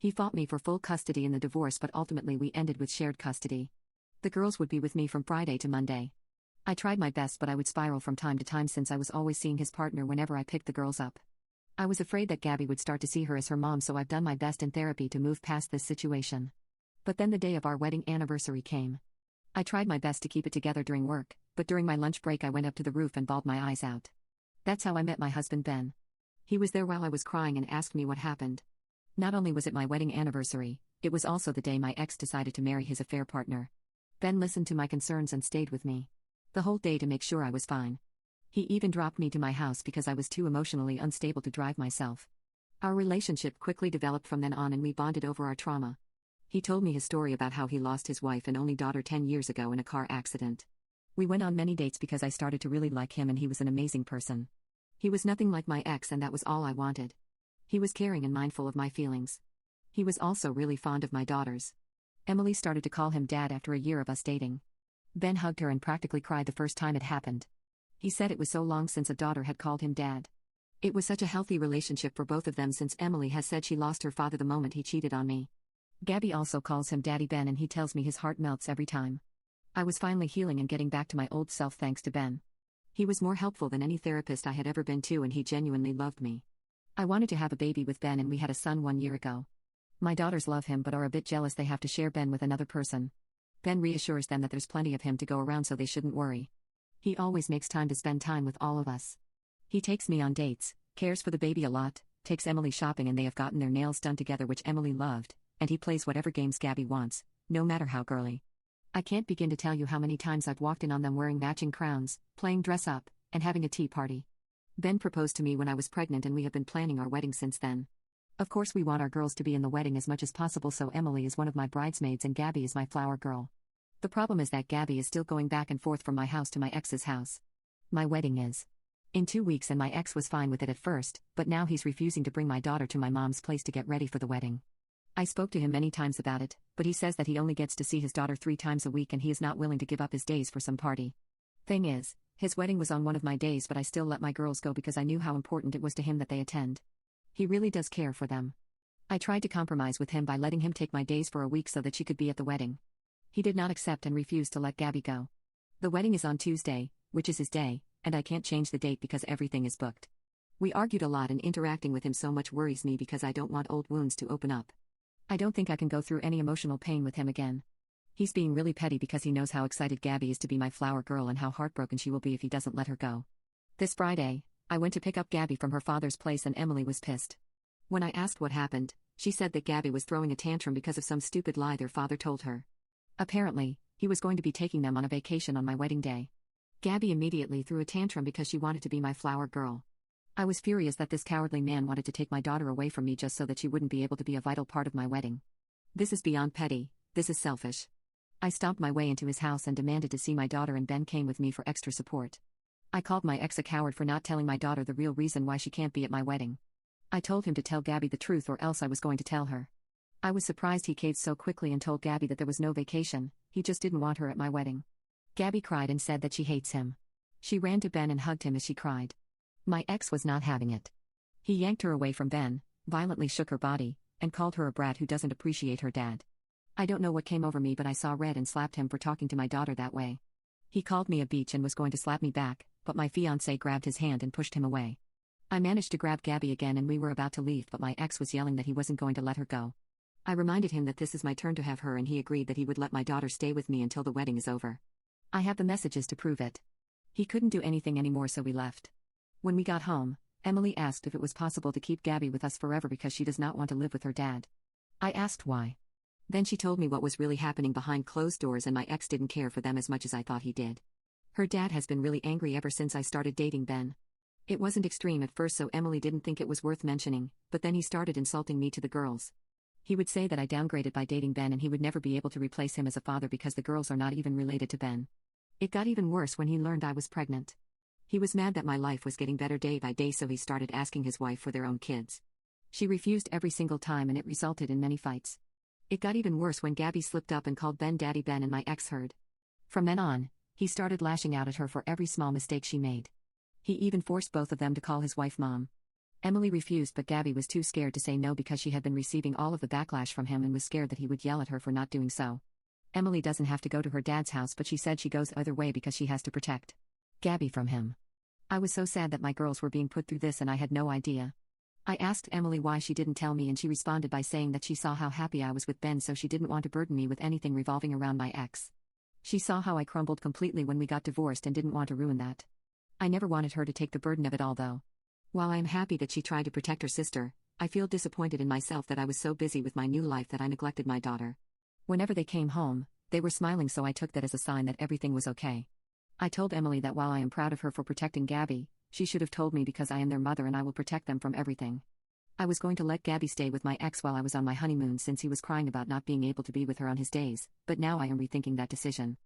He fought me for full custody in the divorce, but ultimately we ended with shared custody. The girls would be with me from Friday to Monday. I tried my best, but I would spiral from time to time since I was always seeing his partner whenever I picked the girls up. I was afraid that Gabby would start to see her as her mom, so I've done my best in therapy to move past this situation. But then the day of our wedding anniversary came. I tried my best to keep it together during work, but during my lunch break I went up to the roof and bawled my eyes out. That's how I met my husband Ben. He was there while I was crying and asked me what happened. Not only was it my wedding anniversary, it was also the day my ex decided to marry his affair partner. Ben listened to my concerns and stayed with me the whole day to make sure I was fine. He even dropped me to my house because I was too emotionally unstable to drive myself. Our relationship quickly developed from then on, and we bonded over our trauma. He told me his story about how he lost his wife and only daughter 10 years ago in a car accident. We went on many dates because I started to really like him, and he was an amazing person. He was nothing like my ex, and that was all I wanted. He was caring and mindful of my feelings. He was also really fond of my daughters. Emily started to call him Dad after a year of us dating. Ben hugged her and practically cried the first time it happened. He said it was so long since a daughter had called him Dad. It was such a healthy relationship for both of them, since Emily has said she lost her father the moment he cheated on me. Gabby also calls him Daddy Ben, and he tells me his heart melts every time. I was finally healing and getting back to my old self thanks to Ben. He was more helpful than any therapist I had ever been to, and he genuinely loved me. I wanted to have a baby with Ben, and we had a son 1 year ago. My daughters love him but are a bit jealous they have to share Ben with another person. Ben reassures them that there's plenty of him to go around, so they shouldn't worry. He always makes time to spend time with all of us. He takes me on dates, cares for the baby a lot, takes Emily shopping, and they have gotten their nails done together, which Emily loved, and he plays whatever games Gabby wants, no matter how girly. I can't begin to tell you how many times I've walked in on them wearing matching crowns, playing dress up, and having a tea party. Ben proposed to me when I was pregnant, and we have been planning our wedding since then. Of course we want our girls to be in the wedding as much as possible, so Emily is one of my bridesmaids and Gabby is my flower girl. The problem is that Gabby is still going back and forth from my house to my ex's house. My wedding is in 2 weeks, and my ex was fine with it at first, but now he's refusing to bring my daughter to my mom's place to get ready for the wedding. I spoke to him many times about it, but he says that he only gets to see his daughter 3 times a week, and he is not willing to give up his days for some party. Thing is, his wedding was on one of my days, but I still let my girls go because I knew how important it was to him that they attend. He really does care for them. I tried to compromise with him by letting him take my days for a week so that she could be at the wedding. He did not accept and refused to let Gabby go. The wedding is on Tuesday, which is his day, and I can't change the date because everything is booked. We argued a lot, and interacting with him so much worries me because I don't want old wounds to open up. I don't think I can go through any emotional pain with him again. He's being really petty because he knows how excited Gabby is to be my flower girl and how heartbroken she will be if he doesn't let her go. This Friday, I went to pick up Gabby from her father's place, and Emily was pissed. When I asked what happened, she said that Gabby was throwing a tantrum because of some stupid lie their father told her. Apparently, he was going to be taking them on a vacation on my wedding day. Gabby immediately threw a tantrum because she wanted to be my flower girl. I was furious that this cowardly man wanted to take my daughter away from me just so that she wouldn't be able to be a vital part of my wedding. This is beyond petty, this is selfish. I stomped my way into his house and demanded to see my daughter, and Ben came with me for extra support. I called my ex a coward for not telling my daughter the real reason why she can't be at my wedding. I told him to tell Gabby the truth or else I was going to tell her. I was surprised he caved so quickly and told Gabby that there was no vacation, he just didn't want her at my wedding. Gabby cried and said that she hates him. She ran to Ben and hugged him as she cried. My ex was not having it. He yanked her away from Ben, violently shook her body, and called her a brat who doesn't appreciate her dad. I don't know what came over me, but I saw red and slapped him for talking to my daughter that way. He called me a bitch and was going to slap me back, but my fiancé grabbed his hand and pushed him away. I managed to grab Gabby again and we were about to leave, but my ex was yelling that he wasn't going to let her go. I reminded him that this is my turn to have her, and he agreed that he would let my daughter stay with me until the wedding is over. I have the messages to prove it. He couldn't do anything anymore, so we left. When we got home, Emily asked if it was possible to keep Gabby with us forever because she does not want to live with her dad. I asked why. Then she told me what was really happening behind closed doors, and my ex didn't care for them as much as I thought he did. Her dad has been really angry ever since I started dating Ben. It wasn't extreme at first, so Emily didn't think it was worth mentioning, but then he started insulting me to the girls. He would say that I downgraded by dating Ben and he would never be able to replace him as a father because the girls are not even related to Ben. It got even worse when he learned I was pregnant. He was mad that my life was getting better day by day, so he started asking his wife for their own kids. She refused every single time, and it resulted in many fights. It got even worse when Gabby slipped up and called Ben Daddy Ben, and my ex heard. From then on, he started lashing out at her for every small mistake she made. He even forced both of them to call his wife Mom. Emily refused, but Gabby was too scared to say no because she had been receiving all of the backlash from him and was scared that he would yell at her for not doing so. Emily doesn't have to go to her dad's house, but she said she goes either way because she has to protect Gabby from him. I was so sad that my girls were being put through this and I had no idea. I asked Emily why she didn't tell me, and she responded by saying that she saw how happy I was with Ben, so she didn't want to burden me with anything revolving around my ex. She saw how I crumbled completely when we got divorced and didn't want to ruin that. I never wanted her to take the burden of it all, though. While I am happy that she tried to protect her sister, I feel disappointed in myself that I was so busy with my new life that I neglected my daughter. Whenever they came home, they were smiling, so I took that as a sign that everything was okay. I told Emily that while I am proud of her for protecting Gabby, she should have told me because I am their mother and I will protect them from everything. I was going to let Gabby stay with my ex while I was on my honeymoon since he was crying about not being able to be with her on his days, but now I am rethinking that decision.